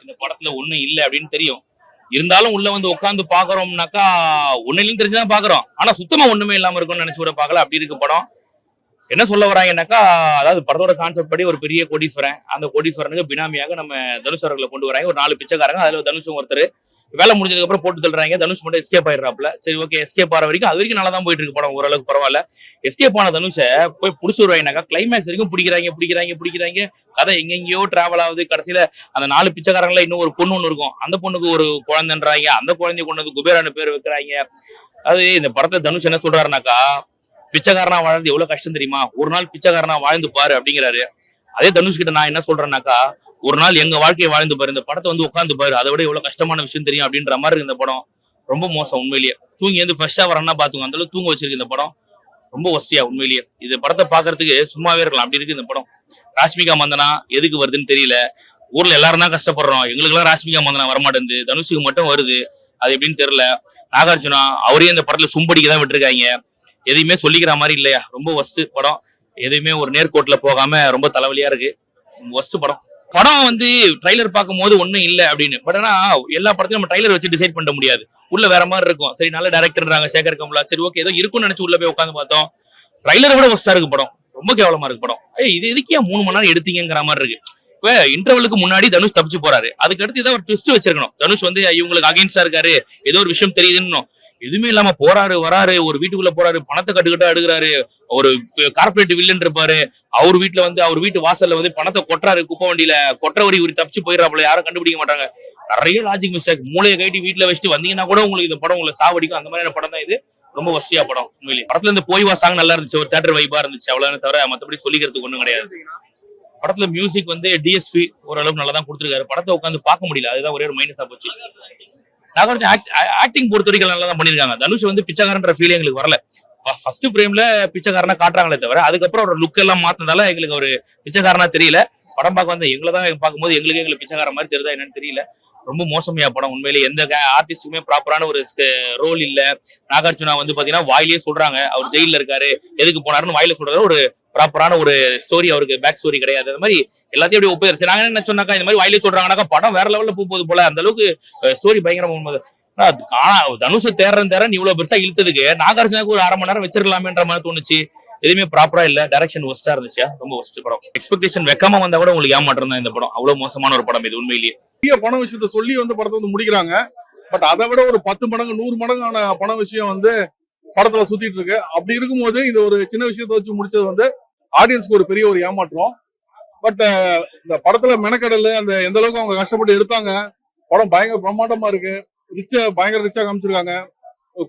இந்த படத்துல ஒண்ணும் இல்ல அப்படின்னு தெரியும். இருந்தாலும் உள்ள வந்து உட்காந்து பாக்குறோம்னாக்கா ஒண்ணுலயும் தெரிஞ்சுதான் பாக்குறோம். ஆனா சுத்தமா ஒண்ணுமே இல்லாம இருக்கும்னு நினைச்சு கூட பாக்கல. அப்படி இருக்கு படம். என்ன சொல்ல வராங்கன்னாக்கா, அதாவது படத்தோட கான்செப்ட் படி ஒரு பெரிய கோடீஸ்வரன். அந்த கோடீஸ்வரனுக்கு பினாமியாக நம்ம தனுஷ் அவர்களை கொண்டு வராங்க. ஒரு 4 பிச்சைக்காரங்க. அதுல தனுஷும் ஒருத்தர். வேலை முடிஞ்சதுக்கு அப்புறம் போட்டு தள்ளுறாங்க. தனுஷ் மட்டும் எஸ்கேப் ஆயிடுறாப்ல. சரி ஓகே, எஸ்கேப் ஆற வரைக்கும் அது வரைக்கும் நல்லா தான் போயிட்டு இருக்கு படம். ஓரளவுக்கு பரவாயில்ல. எஸ்கேப் ஆன தனுஷை போய் புடிச்சு வருவாங்கனாக்கா, கிளைமேக்ஸ் வரைக்கும் பிடிக்கிறாங்க. கதை எங்கெங்கயோ டிராவல் ஆகுது. கடைசியில அந்த 4 பிச்சைக்காரங்கள இன்னும் ஒரு பொண்ணு ஒண்ணு இருக்கும். அந்த பொண்ணுக்கு ஒரு குழந்தைன்றாங்க. அந்த குழந்தைய கொண்டு வந்து குபேரான்னு பேர் வைக்கிறாங்க. அது இந்த படத்தை தனுஷ் என்ன சொல்றாருனாக்கா, பிச்சைக்காரனா வாழ்றது எவ்வளவு கஷ்டம் தெரியுமா? ஒரு நாள் பிச்சைக்காரனா வாழ்ந்து பாரு அப்படிங்கிறாரு. அதே தனுஷ் கிட்ட நான் என்ன சொல்றேன்னாக்கா, ஒரு நாள் எங்க வாழ்க்கையை வாழ்ந்து பாரு, இந்த படத்தை வந்து உட்காந்து பாரு, அதை விட எவ்வளவு கஷ்டமான விஷயம் தெரியும் அப்படின்ற மாதிரி இருக்கு இந்த படம். ரொம்ப மோசம் உண்மையிலேயே. தூங்கி வந்து ஃப்ரெஷ்ஷா வரனா பாத்துங்க, அந்த அளவுக்கு தூங்க வச்சிருக்கு இந்த படம். ரொம்ப வசதியா உண்மையிலேயே. இந்த படத்தை பாக்குறதுக்கு சும்மாவே இருக்கலாம், அப்படி இருக்கு இந்த படம். ராஷ்மிகா மந்தனா எதுக்கு வருதுன்னு தெரியல. ஊர்ல எல்லாரும் தான் கஷ்டப்படுறோம். எங்களுக்கு எல்லாம் ராஷ்மிகா மந்தனா வரமாட்டேங்குது, தனுஷுக்கு மட்டும் வருது. அது எப்படின்னு தெரியல. நாகார்ஜுனா அவரையும் இந்த படத்துல சும்படிக்கு தான் விட்டுருக்காங்க. எதையுமே சொல்லிக்கிற மாதிரி இல்லையா. ரொம்ப ஒஸ்ட் படம். எதையுமே ஒரு நேர்கோட்டில் போகாம ரொம்ப தலைவலியா இருக்கு. ஒஸ்ட் படம். படம் வந்து ட்ரைலர் பார்க்கும் போது ஒன்றும் இல்லை அப்படின்னு. பட் ஆனா எல்லா படத்தையும் நம்ம ட்ரைலர் வச்சு டிசைட் பண்ண முடியாது. உள்ள வேற மாதிரி இருக்கும். சரி, நல்ல டேரக்டர்ன்றாங்க சேகர் கமலா. சரி ஓகே, ஏதோ இருக்கும்னு நினைச்சு உள்ள போய் உட்காந்து பார்த்தோம். ட்ரைலரை விட ஒஸ்டா இருக்கு படம். ரொம்ப கேவலமா இருக்கு படம். இது எதுக்கே 3 மணி நேரம் எடுத்தீங்கிற மாதிரி இருக்கு. இப்ப இன்டர்வலுக்கு முன்னாடி தனுஷ் தப்பிச்சு போறாரு. அதுக்கு அடுத்து ஏதாவது ஒரு ட்விஸ்ட் வச்சிருக்கணும். தனுஷ் வந்து இவங்களுக்கு அகைன்ஸ்டா இருக்காரு, ஏதோ ஒரு விஷயம் தெரியுதுன்னு. எதுவுமே இல்லாம போறாரு வராரு, ஒரு வீட்டுக்குள்ள போறாரு, பணத்தை கட்டுக்கிட்டா எடுக்கிறாரு. ஒரு கார்பரேட் வில்லன் இருப்பாரு, அவர் வீட்டுல வந்து அவர் வீட்டு வாசல்ல வந்து பணத்தை கொட்டுறாரு. குப்பை வண்டியில கொற்றவரி ஒரு தப்பிச்சு போயிடறாப்புல. யாரும் கண்டுபிடிக்க மாட்டாங்க. நிறைய லாஜிக் மிஸ்டேக். மூளையை கைட்டி வீட்டுல வச்சுட்டு வந்தீங்கன்னா கூட உங்களுக்கு இந்த படம் உங்களை சாவடிக்கும். அந்த மாதிரியான படம் தான் இது. ரொம்ப வசதியா படம் உண்மையிலேயே. படத்துல இருந்து போய் வா சாங் நல்லா இருந்துச்சு. ஒரு தியேட்டர் வைபா இருந்துச்சு. அவ்வளவு தவிர மத்தபடி சொல்லிக்கிறதுக்கு ஒண்ணும் கிடையாது. படத்துல மியூசிக் வந்து டிஎஸ்பி ஓரளவுக்கு நல்லா தான் கொடுத்துருக்காரு. படத்தை உட்காந்து பார்க்க முடியல. அதுதான் ஒரே ஒரு மைனஸா போச்சு. நாகார்ஜுன ஆக்டிங் பொறுத்த வரைக்கும் நல்லா தான் பண்ணிருக்காங்க. தனுஷ் வந்து பிச்சைக்காரன்ற ஃபீல் எங்களுக்கு வரல. ஃபர்ஸ்ட் ஃப்ரேம்ல பிச்சைக்காரனா காட்டுறாங்களே தவிர, அதுக்கப்புறம் ஒரு லுக் எல்லாம் மாத்தினதால எங்களுக்கு ஒரு பிச்சைக்காரனா தெரியல. படம் பார்க்க வந்து எங்களை தான் பார்க்கும்போது எங்களுக்கு பிச்சைக்கார மாதிரி தெரியுதா என்னன்னு தெரியல. ரொம்ப மோசமையா படம் உண்மையிலேயே. எந்த ஆர்டிஸ்டுக்குமே ப்ராப்பரான ஒரு ரோல் இல்ல. நாகார்ஜுனா வந்து பாத்தீங்கன்னா வாயிலேயே சொல்றாங்க, அவர் ஜெயில இருக்காரு, எதுக்கு போனாருன்னு வாயில சொல்றாரு. ஒரு ப்ராப்பரான ஒரு ஸ்டோரி, அவருக்கு பேக் ஸ்டோரி கிடையாது. அந்த மாதிரி எல்லாத்தையும் அப்படியே ஒப்பிடுச்சு. நாங்க என்ன சொன்னாக்கா, இந்த மாதிரி வாயிலே சொல்றாங்கன்னாக்கா படம் வேற லெவல்ல போகுது போல. அந்த அளவுக்கு ஸ்டோரி பயங்கரமா உண்மை. தனுஷ தேர்றேன் இவ்வளவு பெருசா இழுத்ததுக்கு நாகார்ஜுனாக்கு ஒரு 1/2 மணி நேரம் வச்சிருக்கலாமேன்ற மாதிரி தோணுச்சு. எதுவுமே ப்ராப்பரா இல்ல. டைரக்ஷன் ஒஸ்டா இருந்துச்சு. ரொம்ப ஒஸ்ட் படம். எக்ஸ்பெக்டேஷன் வைக்காம வந்தா கூட உங்களுக்கு ஏமாற்றம் தான் இந்த படம். அவ்வளவு மோசமான ஒரு படம் இது உண்மையிலேயே. பெரிய பண விஷயத்த சொல்லி வந்து படத்தை வந்து முடிக்கிறாங்க. பட் அதை விட ஒரு 10 மடங்கு 100 மடங்கான பண விஷயம் வந்து படத்துல சுத்திட்டு இருக்கு. அப்படி இருக்கும்போது இது ஒரு சின்ன விஷயத்த வச்சு முடிச்சது வந்து ஆடியன்ஸ்க்கு ஒரு பெரிய ஒரு ஏமாற்றம். பட் இந்த படத்துல மெனக்கடல் அந்த எந்த அளவுக்கு அவங்க கஷ்டப்பட்டு எடுத்தாங்க. படம் பயங்கர பிரம்மாண்டமா இருக்கு. பயங்கர ரிச்சா காமிச்சிருக்காங்க.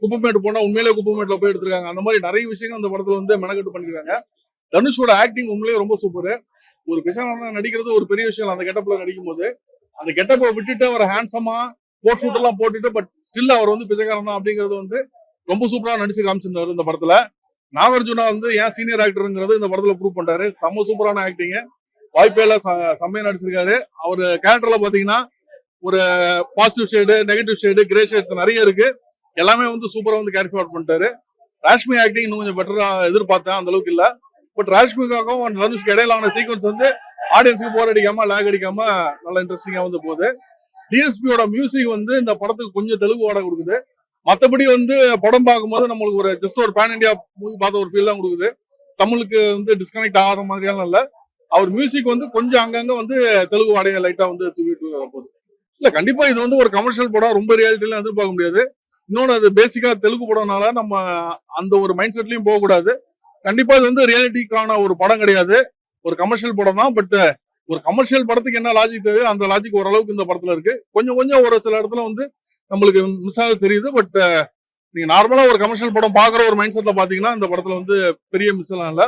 குப்பமேட்டு போனா உண்மையிலேயே குப்பமேட்டுல போய் எடுத்திருக்காங்க. அந்த மாதிரி நிறைய விஷயங்கள் அந்த படத்துல வந்து மெனக்கட்டு பண்ணிருக்காங்க. தனுஷோட ஆக்டிங் உண்மையிலேயே ரொம்ப சூப்பர். ஒரு பிசான நடிக்கிறது ஒரு பெரிய விஷயம். அந்த கெட்டப்ல நடிக்கும் போது அந்த கெட்டப்பை விட்டுட்டு அவர் ஹேண்ட்ஸமா கோட் ஷூட் எல்லாம் போட்டுட்டு பட் ஸ்டில் அவர் வந்து பிச்சைக்காரன் தான் அப்படிங்கிறது வந்து ரொம்ப சூப்பரா நடிச்சு காமிச்சிருந்தாரு இந்த படத்துல. நாகார்ஜுனா வந்து ஏன் சீனியர் ஆக்டருங்கிறது இந்த படத்துல ப்ரூவ் பண்றாரு. செம்ம சூப்பரான ஆக்டிங். வாய்ப்பே எல்லாம் செம்மையா நடிச்சிருக்காரு. அவர் கேரக்டர்ல பாத்தீங்கன்னா ஒரு positive shade, negative shade, grey shades நிறைய இருக்கு. எல்லாமே வந்து சூப்பரா வந்து கேரி ஃபார்வர்ட் பண்ணிட்டாரு. ராஷ்மி ஆக்டிங் இன்னும் கொஞ்சம் பெட்டரா எதிர்பார்த்தேன், அந்த அளவுக்கு இல்ல. பட் ராஷ்மிகாவும் தனுஷ்க்கு இடையில ஆன சீக்வன்ஸ் வந்து ஆடியன்ஸுக்கு போர் அடிக்காம லேக் அடிக்காம நல்லா இன்ட்ரெஸ்டிங்கா வந்து போகுது. டிஎஸ்பியோட மியூசிக் வந்து இந்த படத்துக்கு கொஞ்சம் தெலுங்கு வாட கொடுக்குது. மற்றபடி வந்து படம் பார்க்கும்போது நம்மளுக்கு ஒரு ஜஸ்ட் ஒரு பேன் இண்டியா மூவி பார்த்த ஒரு ஃபீல் தான் கொடுக்குது. தமிழுக்கு வந்து டிஸ்கனெக்ட் ஆகிற மாதிரியான இல்ல. அவர் மியூசிக் வந்து கொஞ்சம் அங்கங்க வந்து தெலுங்கு வாடகை லைட்டா வந்து தூக்கிட்டு போகுது. இல்ல கண்டிப்பா இது வந்து ஒரு கமர்ஷியல் படம், ரொம்ப ரியாலிட்டிலாம் எதிர்பார்க்க முடியாது. இன்னொன்னு அது பேசிக்கா தெலுங்கு படம்னால நம்ம அந்த ஒரு மைண்ட் செட்லயும் போக கூடாது. கண்டிப்பா இது வந்து ரியாலிட்டிக்கான ஒரு படம் கிடையாது, ஒரு கமர்ஷியல் படம் தான். பட் ஒரு கமர்ஷியல் படத்துக்கு என்ன லாஜிக் தேவையோ அந்த லாஜிக் ஓரளவுக்கு இந்த படத்துல இருக்கு. கொஞ்சம் கொஞ்சம் ஒரு சில இடத்துல வந்து நம்மளுக்கு மிஸ் ஆக தெரியுது. பட் நீங்க நார்மலா ஒரு கமர்ஷியல் படம் பாக்குற ஒரு மைண்ட் செட்ல பாத்தீங்கன்னா இந்த படத்துல வந்து பெரிய மிஸ் எல்லாம் இல்ல.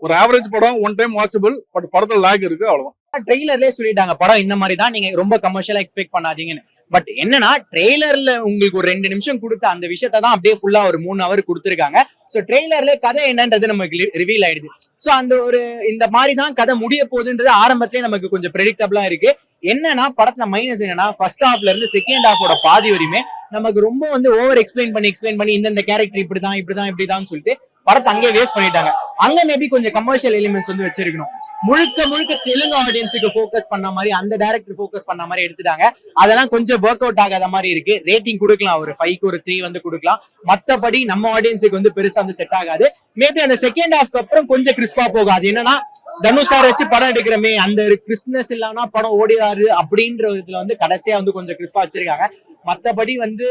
ஒரு ஆவரேஜ் படம், ஒன் டைம் வாட்சபிள். பட் படத்துல லாக் இருக்கு, அவ்வளவுதான். ட்ரெய்லர்லயே சொல்லிட்டாங்க படம் இந்த மாதிரி தான், நீங்க ரொம்ப கமர்ஷியலா எக்ஸ்பெக்ட் பண்ணாதீங்கன்னு. பட் என்னன்னா ட்ரெய்லர்ல உங்களுக்கு ஒரு 2 நிமிஷம் கொடுத்த அந்த விஷயத்த தான் அப்படியே ஃபுல்லா ஒரு 3 ஹவர் கொடுத்துருக்காங்க. சோ ட்ரெய்லர்ல கதை என்னன்றது நமக்கு ரிவீல் ஆயிடுது. சோ அந்த ஒரு இந்த மாதிரி தான் கதை முடிய போகுதுன்றது ஆரம்பத்திலேயே நமக்கு கொஞ்சம் ப்ரெடிக்டபிளா இருக்கு. என்னன்னா படத்துல மைனஸ் என்னன்னா ஃபர்ஸ்ட் ஹாஃப்ல இருந்து செகண்ட் ஹாஃபோட பாதி வரையுமே நமக்கு ரொம்ப வந்து ஓவர் எக்ஸ்பிளைன் பண்ணி இந்த கேரக்டர் இப்படிதான் சொல்லிட்டு படத்தை அங்கேயே வேஸ்ட் பண்ணிட்டாங்க. அங்க மேபி கொஞ்சம் கமர்ஷியல் எலிமெண்ட்ஸ் வந்து வச்சிருக்கணும். முழுக்க முழுக்க தெலுங்கு ஆடியன்ஸுக்கு ஃபோக்கஸ் பண்ண மாதிரி அந்த டைரக்டர் ஃபோக்கஸ் பண்ண மாதிரி எடுத்துட்டாங்க. அதெல்லாம் கொஞ்சம் ஒர்க் அவுட் ஆகாத மாதிரி இருக்கு. ரேட்டிங் கொடுக்கலாம், ஒரு 5க்கு ஒரு 3 வந்து கொடுக்கலாம். மத்தபடி நம்ம ஆடியன்ஸுக்கு வந்து பெருசா வந்து செட் ஆகாது. மேபி அந்த செகண்ட் ஹாஃப்க்கு அப்புறம் கொஞ்சம் கிறிஸ்பா போகும். அது என்னன்னா தனுஷ் சார் வச்சு படம் எடுக்கிறமே அந்த கிறிஸ்ப்னஸ் இல்லாம படம் ஓடிடாரு அப்படின்ற இதுல வந்து கடைசியா வந்து கொஞ்சம் கிறிஸ்பா வச்சிருக்காங்க. மத்தபடி வந்து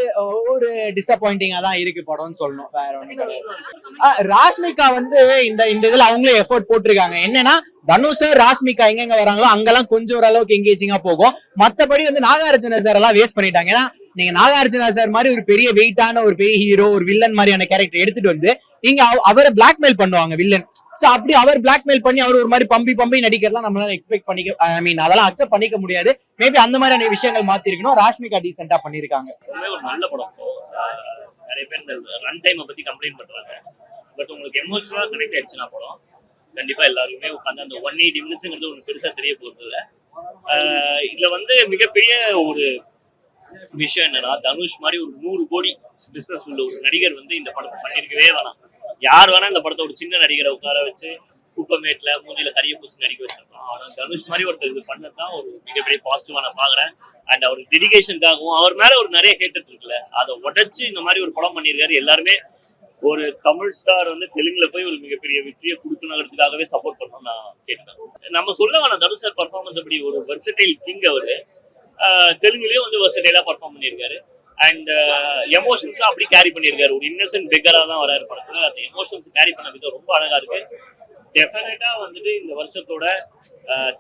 ஒரு டிசப்பாயிண்டிங்கா தான் இருக்கு படம்னு சொல்லணும். வேற ஒண்ணு ராஷ்மிகா வந்து இந்த இதுல அவங்களே எஃபோர்ட் போட்டிருக்காங்க. என்னன்னா தனுஷ் சார் ராஷ்மிகா எங்க வராங்களோ அங்கெல்லாம் கொஞ்சம் ஓரளவுக்கு எங்கேஜிங்கா போகும். மத்தபடி வந்து நாகார்ஜுன சார் எல்லாம் வேஸ்ட் பண்ணிட்டாங்க. ஏன்னா நீங்க நாகார்ஜுனா சார் மாதிரி ஒரு பெரிய வெயிட்டான ஒரு பெரிய ஹீரோ ஒரு வில்லன் மாதிரியான கேரக்டர் எடுத்துட்டு வந்து இங்க அவரை பிளாக்மெயில் பண்ணுவாங்க வில்லன். சோ அப்படி அவர் பிளாக்மெயில் பண்ணி அவர் ஒரு மாதிரி பம்பி நடிக்கிறதெல்லாம் நம்மளால எக்ஸ்பெக்ட் பண்ணிக்க அதெல்லாம் அக்செப்ட் பண்ணிக்க முடியாது. மேபி அந்த மாதிரியான விஷயங்கள் மாத்தி இருக்கணும். ராஷ்மிகா டீசென்ட்டா பண்ணிருக்காங்க. ஒரு நல்ல படம். நிறைய பேர் இந்த ரன் டைம் பத்தி கம்ப்ளைண்ட் பண்றாங்க. பட் உங்களுக்கு எமோஷனலா கனெக்ட் ஆயிடுச்சுன்னா படம் கண்டிப்பா எல்லாருமே உட்காந்து அந்த 180 மினிட்ஸ்ங்கிறது ஒன்று பெருசா தெரிய போறது இல்லை. இதுல வந்து மிகப்பெரிய ஒரு விஷயம் என்னன்னா தனுஷ் மாதிரி ஒரு 100 கோடி பிசினஸ் உள்ள ஒரு நடிகர் வந்து இந்த படத்தை பண்ணிருக்கவே வேணாம். யார் வேணா இந்த படத்தை ஒரு சின்ன நடிகரை உட்கார வச்சு குப்பமேட்ல மூஞ்சில கரிய பூசி நடிக்க வச்சிருக்கோம். ஆனா தனுஷ் மாதிரி ஒருத்தர் இது பண்ணதான் ஒரு மிகப்பெரிய பாசிட்டிவா நான் பாக்குறேன். அண்ட் அவர் டெடிகேஷனுக்காகவும் அவர் மேல ஒரு நிறைய ஹேட்டட் இருக்குல்ல அதை உடைச்சு இந்த மாதிரி ஒரு படம் பண்ணியிருக்காரு. எல்லாருமே ஒரு தமிழ் ஸ்டார் வந்து தெலுங்குல போய் ஒரு மிகப்பெரிய வெற்றியை கொடுக்கணுங்கிறதுக்காகவே சப்போர்ட் பண்ணணும்னு நான் கேட்டேன். நம்ம சொல்ல வேணாம் தனுஷ் சார் பர்ஃபார்மன்ஸ் அப்படி ஒரு வெர்சடைல் கிங். அவரு தெலுங்குலயும் வந்து வெர்சடைலா பர்ஃபார்ம் பண்ணியிருக்காரு. அண்ட் எமோஷன்ஸ்லாம் அப்படி கேரி பண்ணியிருக்காரு. ஒரு இன்னசென்ட் பெக்கரா தான் வராரு படத்துல. அந்த எமோஷன்ஸ் கேரி பண்ண விதம் ரொம்ப அழகா இருக்கு. டெஃபினட்டா வந்துட்டு இந்த வருஷத்தோட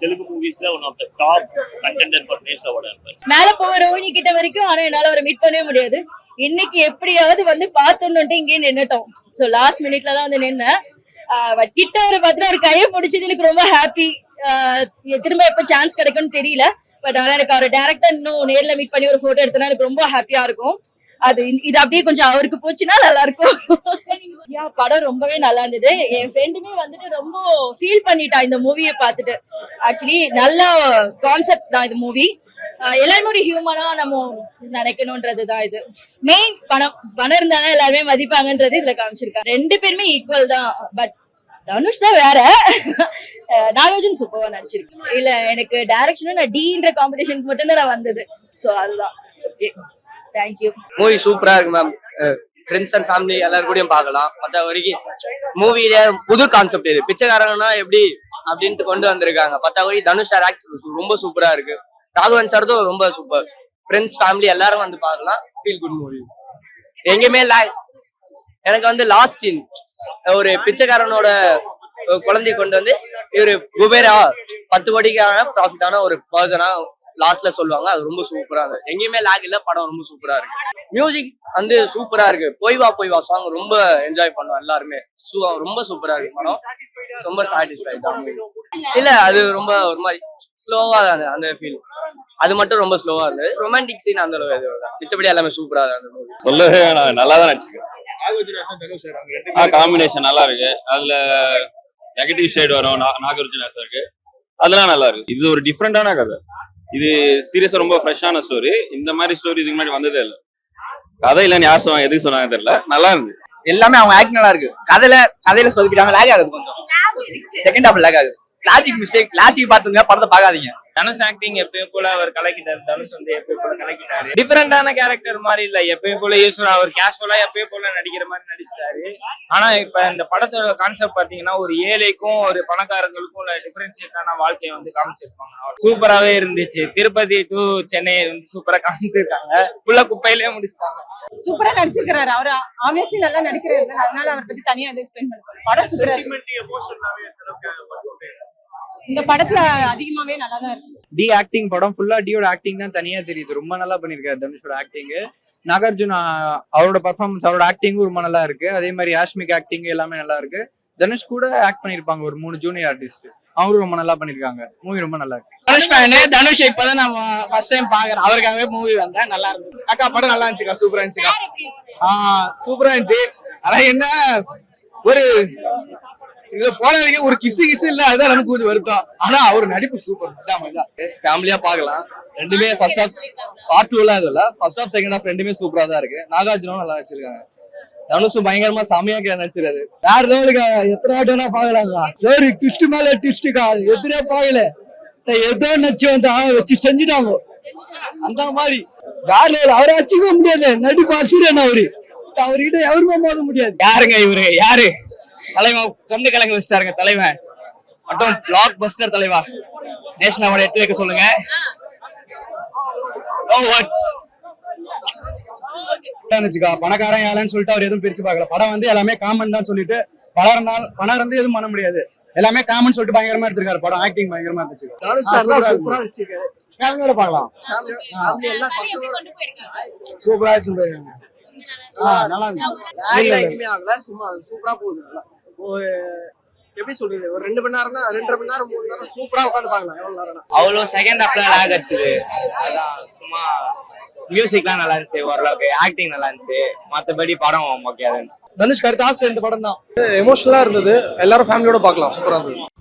தெலுங்கு மூவிஸ்ல one of the top contender for national அவார்டா இருப்பாரு. மேல போக ரோஹினி கிட்ட வரைக்கும் ஆனா என்னால அவரை மீட் பண்ணவே முடியாது. இன்னைக்கு எப்படியாவது வந்து பாத்துட்டு இங்கே நின்னுட்டோம். சோ லாஸ்ட் மினிட்ல தான் வந்து நின்னேன். கிட்ட அவரை பார்த்துட்டு அவர் கையை பிடிச்சது எனக்கு ரொம்ப ஹாப்பி. திரும்ப எப்ப சான்ஸ் கிடைக்கும்னு தெரியல. பட் ஆனா எனக்கு அவர் டைரக்டா இன்னும் நேர்ல மீட் பண்ணி ஒரு போட்டோ எடுத்தனா எனக்கு ரொம்ப ஹாப்பியா இருக்கும். அது இது அப்படியே கொஞ்சம் அவருக்கு போச்சுன்னா நல்லா இருக்கும். படம் ரொம்பவே நல்லா இருந்தது. என் ஃப்ரெண்டுமே வந்துட்டு ரொம்ப ஃபீல் பண்ணிட்டா இந்த மூவியை பார்த்துட்டு. ஆக்சுவலி நல்ல கான்செப்ட் தான் இது மூவி. எல்லாருமே ஒரு ஹியூமனா நம்ம நினைக்கணும்ன்றதுதான் இது மெயின். பணம் இருந்தாதான் எல்லாருமே மதிப்பாங்கன்றது இதுல காமிச்சிருக்காங்க. 2 பேருமே ஈக்குவல் தான். பட் தனுஷ் தான் வேற. நாகார்ஜுன் சூப்பரா நடிச்சிருக்கேன். இல்ல எனக்கு டைரக்ஷனும் நான் டீன்ற காம்படிஷனுக்கு மட்டும் தான் நான் வந்தது. சோ அதுதான். Okay, thank you. மூவி சூப்பரா இருக்கு மேம். ஃப்ரெண்ட்ஸ் அண்ட் ஃபேமிலி எல்லாரும் கூடயும் பார்க்கலாம். மற்ற வரைக்கும் மூவியில புது கான்செப்ட் இது. பிச்சைக்காரங்கன்னா எப்படி அப்படின்ட்டு கொண்டு வந்திருக்காங்க. மற்றபடி தனுஷ் சார் ஆக்ட் ரொம்ப சூப்பரா இருக்கு. ராகவன் சார்தும் ரொம்ப சூப்பர். ஃப்ரெண்ட்ஸ் ஃபேமிலி எல்லாரும் வந்து பார்க்கலாம். Feel good movie. எங்கேயுமே எனக்கு வந்து லாஸ்ட் சீன் ஒரு பிச்சைக்காரனோட குழந்தைய கொண்டு வந்து இவரு குபேரா 10 கோடிக்கான ப்ராஃபிட்டான ஒரு பர்சனா லாஸ்ட்ல சொல்லுவாங்க. அது ரொம்ப சூப்பரா இருக்கு. எங்கேயுமே லாக் இல்ல. படம் ரொம்ப சூப்பரா இருக்கு. மியூசிக் வந்து சூப்பரா இருக்கு. போய் வா சாங் ரொம்ப என்ஜாய் பண்ணோம் எல்லாருமே. ரொம்ப சூப்பரா இருக்கு படம். ரொம்ப சாட்டிஸ்ஃபைட் தான். இல்ல அது ரொம்ப ஒரு மாதிரி ஸ்லோவா தான் அந்த ஃபீல். அது மட்டும் ரொம்ப ஸ்லோவா இருந்தது. ரொமான்டிக் சீன் அந்த அளவு மிச்சபடி எல்லாமே சூப்பரா இருக்கு. சொல்லவே நல்லா தான் நடிச்சிருக்கேன். காம்பினேஷன் நல்லா இருக்கு. அதுல நெகட்டிவ் சைடு வரும் நாகார்ஜுனா சாருக்கு. அதெல்லாம் நல்லா இருக்கு. இது ஒரு டிஃப்ரெண்டான கதை. இது சீரியஸா ரொம்ப ஃப்ரெஷ்ஷான ஸ்டோரி. இந்த மாதிரி ஸ்டோரி இதுக்கு முன்னாடி வந்ததே இல்லை. கதை இல்லைன்னு யார் சொன்னாங்க, எதுக்கு சொன்னாங்க தெரியல. நல்லா இருக்கு. எல்லாமே அவங்க ஆக்ட் நல்லா இருக்கு. கதையில சொதப்பிட்டாங்க. லேக் ஆகுது கொஞ்சம். செகண்ட் ஹாஃப் லேக் ஆகுது. Logic mistake. லாஜிக் பாத்துங்க, படத்தை பார்க்காதீங்க. தனுஷ் ஆக்டிங் எப்பயும் போல அவர் கலக்கிட்டாரு. தனுஷ் வந்து எப்பயும் போல கலக்கிட்டாரு. டிஃபரெண்டான கேரக்டர் மாதிரி இல்ல. எப்பயும் போல யூஸ்வலா அவர் கேஷுவலா எப்பயும் போல நடிக்கிற மாதிரி நடிச்சிட்டாரு. ஆனா இப்ப இந்த படத்தோட கான்செப்ட் பாத்தீங்கன்னா ஒரு ஏழைக்கும் ஒரு பணக்காரங்களுக்கும் உள்ள டிஃபரன்சியேட்டான வாழ்க்கையை வந்து காமிச்சிருப்பாங்க. சூப்பராவே இருந்துச்சு. திருப்பதி டு சென்னை வந்து சூப்பரா காமிச்சிருக்காங்க. ஃபுல்லா குப்பையிலேயே முடிச்சிட்டாங்க. சூப்பரா நடிச்சிருக்காரு. அவர் ஆப்வியஸ்லி நல்லா நடிக்கிறாரு. அதனால அவரை பத்தி தனியா எக்ஸ்பிளைன் பண்ணுவாங்க. படம் சூப்பரா இருக்கு. இந்த படத்துல அதிகமாவே நல்லா தான் இருக்கு. டி ஆக்டிங் படம் ஃபுல்லா டியோட ஆக்டிங் தான் தனியா தெரியுது. ரொம்ப நல்லா பண்ணிருக்காரு தனுஷோட ஆக்டிங். நாகார்ஜுனா அவரோட பர்ஃபார்மன்ஸ் அவரோட ஆக்டிங்கும் ரொம்ப நல்லா இருக்கு. அதே மாதிரி யாஷ்மிக் ஆக்டிங் எல்லாமே நல்லா இருக்கு. தனுஷ் கூட ஆக்ட் பண்ணிருப்பாங்க ஒரு 3 ஜூனியர் ஆர்டிஸ்ட். அவரும் ரொம்ப நல்லா பண்ணிருக்காங்க. மூவி ரொம்ப நல்லா இருக்கு. தனுஷ் ஃபேன். தனுஷ் இப்பதான் நம்ம ஃபர்ஸ்ட் டைம் பாக்குறோம். அவருக்காகவே மூவி வந்தேன். நல்லா இருந்துச்சு. அக்கா படம் நல்லா இருந்துச்சுக்கா. சூப்பரா இருந்துச்சுக்கா. சூப்பரா இருந்துச்சு. ஆனா என்ன ஒரு இது போனதுக்கு ஒரு கிசு இல்ல. அதுதான் நமக்கு கொஞ்சம் வருத்தம். ஆனா அவர் நடிப்பு சூப்பர். மஜா ஃபேமிலியா பார்க்கலாம். ரெண்டுமே ஃபர்ஸ்ட் ஹாஃப் பார்ட் 2 எல்லாம் இல்ல. ஃபர்ஸ்ட் ஹாஃப் செகண்ட் ஹாஃப் ரெண்டுமே சூப்பரா தான் இருக்கு. நாகார்ஜுனா நல்லா வச்சிருக்காங்க. தனுஷும் பயங்கரமா செமையா நடிச்சிருக்காரு. வேற லெவலுக்கு எத்தனை வாட்டினா பாக்கலாங்க. சரி ட்விஸ்ட் மேல ட்விஸ்டுக்கா எதிரே பாக்கல. ஏதோ நச்சு வந்து வச்சு செஞ்சுட்டாங்க. அந்த மாதிரி வேற லெவல். அவரை வச்சுக்க முடியாது. நடிப்பு அசுரன் அவரு. அவர்கிட்ட எவருமே மோத முடியாது. யாருங்க இவரு? யாரு தலைவன்? கொண்டு கலங்க வச்சிட்டாருங்க தலைவன். மட்டும் பிளாக் பஸ்டர் தலைவா. நேஷனல் அவார்டு எடுத்து வைக்க சொல்லுங்க. No words. பணக்காரன் ஏழைன்னு சொல்லிட்டு அவர் எதுவும் பிரிச்சு பார்க்கல. படம் வந்து எல்லாமே காமன் தான் சொல்லிட்டு பணம் இருந்து எதுவும் பண்ண முடியாது. எல்லாமே காமன் சொல்லிட்டு பயங்கரமா எடுத்திருக்காரு. படம் ஆக்டிங் பயங்கரமா இருந்துச்சு. ஃபேமிலியோட பார்க்கலாம். சூப்பரா எடுத்து போயிருக்காங்க. நல்லா இருந்துச்சு. சும்மா சூப்பரா போகுது. எப்படி சொல்றது, ஒரு 2 மணி நேரம்னா 2.5 மணி நேரம் 3 நேரம் சூப்பரா உட்காந்து பாக்கலாம். எவ்வளவு நேரம் அவ்வளவு செகண்ட் ஹாஃப்ல லாக் அடிச்சது. அதான் சும்மா மியூசிக்லாம் நல்லா இருந்துச்சு, ஓரளவுக்கு ஆக்டிங் நல்லா இருந்துச்சு. மத்தபடி படம் ஓகே இருந்துச்சு. தனுஷ்க்கு அடுத்த ஆஸ்கர் இந்த படம் தான். எமோஷனலா இருந்தது. எல்லாரும் ஃபேமிலியோட பார்க்கலாம். சூப்பரா இருந்தது.